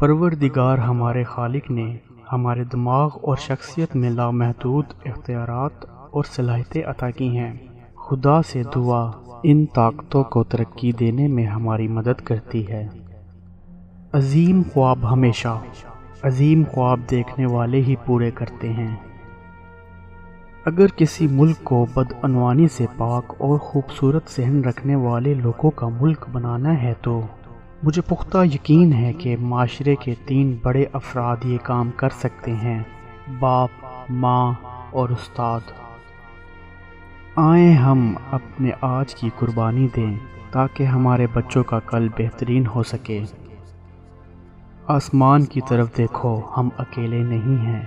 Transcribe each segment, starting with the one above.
پروردگار ہمارے خالق نے ہمارے دماغ اور شخصیت میں لامحدود اختیارات اور صلاحیتیں عطا کی ہیں۔ خدا سے دعا ان طاقتوں کو ترقی دینے میں ہماری مدد کرتی ہے۔ عظیم خواب ہمیشہ عظیم خواب دیکھنے والے ہی پورے کرتے ہیں۔ اگر کسی ملک کو بدعنوانی سے پاک اور خوبصورت ذہن رکھنے والے لوگوں کا ملک بنانا ہے تو مجھے پختہ یقین ہے کہ معاشرے کے 3 بڑے افراد یہ کام کر سکتے ہیں: باپ، ماں اور استاد۔ آئیں ہم اپنے آج کی قربانی دیں تاکہ ہمارے بچوں کا کل بہترین ہو سکے۔ آسمان کی طرف دیکھو، ہم اکیلے نہیں ہیں،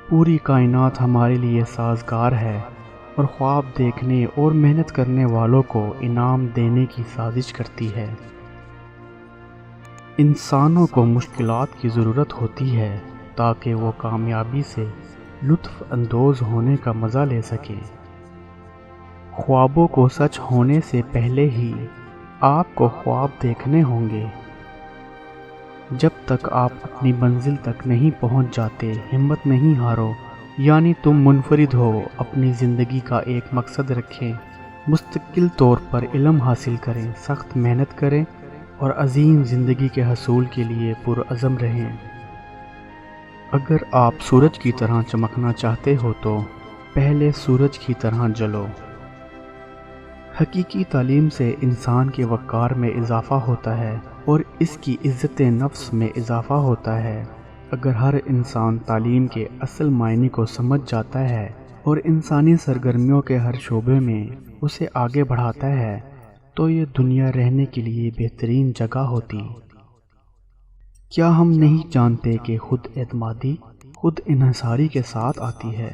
پوری کائنات ہمارے لیے سازگار ہے اور خواب دیکھنے اور محنت کرنے والوں کو انعام دینے کی سازش کرتی ہے۔ انسانوں کو مشکلات کی ضرورت ہوتی ہے تاکہ وہ کامیابی سے لطف اندوز ہونے کا مزہ لے سکیں۔ خوابوں کو سچ ہونے سے پہلے ہی آپ کو خواب دیکھنے ہوں گے۔ جب تک آپ اپنی منزل تک نہیں پہنچ جاتے، ہمت نہیں ہارو، یعنی تم منفرد ہو۔ اپنی زندگی کا ایک مقصد رکھیں، مستقل طور پر علم حاصل کریں، سخت محنت کریں اور عظیم زندگی کے حصول کے لیے پرعزم رہیں۔ اگر آپ سورج کی طرح چمکنا چاہتے ہو تو پہلے سورج کی طرح جلو۔ حقیقی تعلیم سے انسان کے وقار میں اضافہ ہوتا ہے اور اس کی عزت نفس میں اضافہ ہوتا ہے۔ اگر ہر انسان تعلیم کے اصل معنی کو سمجھ جاتا ہے اور انسانی سرگرمیوں کے ہر شعبے میں اسے آگے بڑھاتا ہے تو یہ دنیا رہنے کے لیے بہترین جگہ ہوتی۔ کیا ہم نہیں جانتے کہ خود اعتمادی خود انحصاری کے ساتھ آتی ہے؟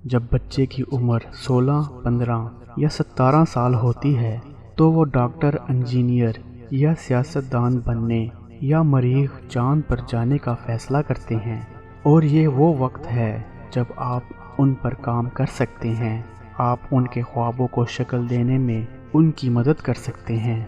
جب بچے کی عمر 16، 15 یا 17 سال ہوتی ہے تو وہ ڈاکٹر، انجینئر یا سیاستدان بننے یا مریخ چاند پر جانے کا فیصلہ کرتے ہیں، اور یہ وہ وقت ہے جب آپ ان پر کام کر سکتے ہیں، آپ ان کے خوابوں کو شکل دینے میں ان کی مدد کر سکتے ہیں۔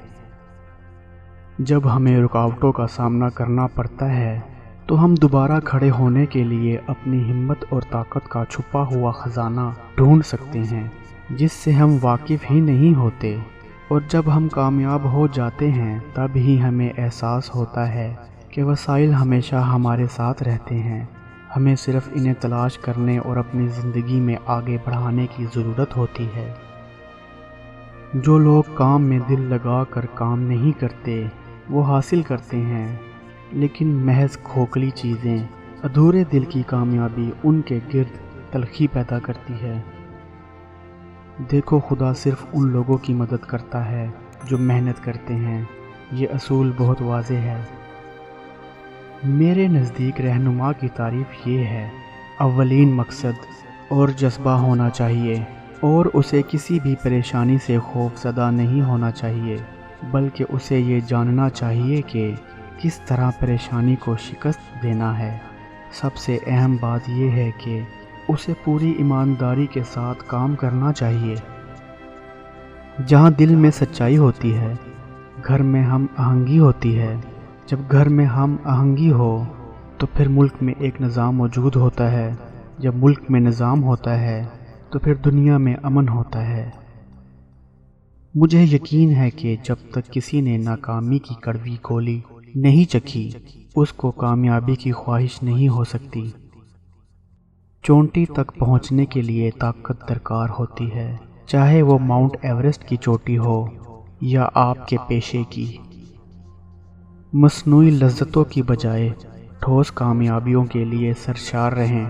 جب ہمیں رکاوٹوں کا سامنا کرنا پڑتا ہے تو ہم دوبارہ کھڑے ہونے کے لیے اپنی ہمت اور طاقت کا چھپا ہوا خزانہ ڈھونڈ سکتے ہیں جس سے ہم واقف ہی نہیں ہوتے، اور جب ہم کامیاب ہو جاتے ہیں تب ہی ہمیں احساس ہوتا ہے کہ وسائل ہمیشہ ہمارے ساتھ رہتے ہیں، ہمیں صرف انہیں تلاش کرنے اور اپنی زندگی میں آگے بڑھانے کی ضرورت ہوتی ہے۔ جو لوگ کام میں دل لگا کر کام نہیں کرتے وہ حاصل کرتے ہیں، لیکن محض کھوکھلی چیزیں، ادھورے دل کی کامیابی ان کے گرد تلخی پیدا کرتی ہے۔ دیکھو، خدا صرف ان لوگوں کی مدد کرتا ہے جو محنت کرتے ہیں، یہ اصول بہت واضح ہے۔ میرے نزدیک رہنما کی تعریف یہ ہے: اولین مقصد اور جذبہ ہونا چاہیے، اور اسے کسی بھی پریشانی سے خوف زدہ نہیں ہونا چاہیے، بلکہ اسے یہ جاننا چاہیے کہ کس طرح پریشانی کو شکست دینا ہے۔ سب سے اہم بات یہ ہے کہ اسے پوری ایمانداری کے ساتھ کام کرنا چاہیے۔ جہاں دل میں سچائی ہوتی ہے، گھر میں ہم آہنگی ہوتی ہے۔ جب گھر میں ہم آہنگی ہو تو پھر ملک میں ایک نظام موجود ہوتا ہے۔ جب ملک میں نظام ہوتا ہے تو پھر دنیا میں امن ہوتا ہے۔ مجھے یقین ہے کہ جب تک کسی نے ناکامی کی کڑوی گولی نہیں چکھی، اس کو کامیابی کی خواہش نہیں ہو سکتی۔ چوٹی تک پہنچنے کے لیے طاقت درکار ہوتی ہے، چاہے وہ ماؤنٹ ایورسٹ کی چوٹی ہو یا آپ کے پیشے کی۔ مصنوعی لذتوں کی بجائے ٹھوس کامیابیوں کے لیے سرشار رہیں۔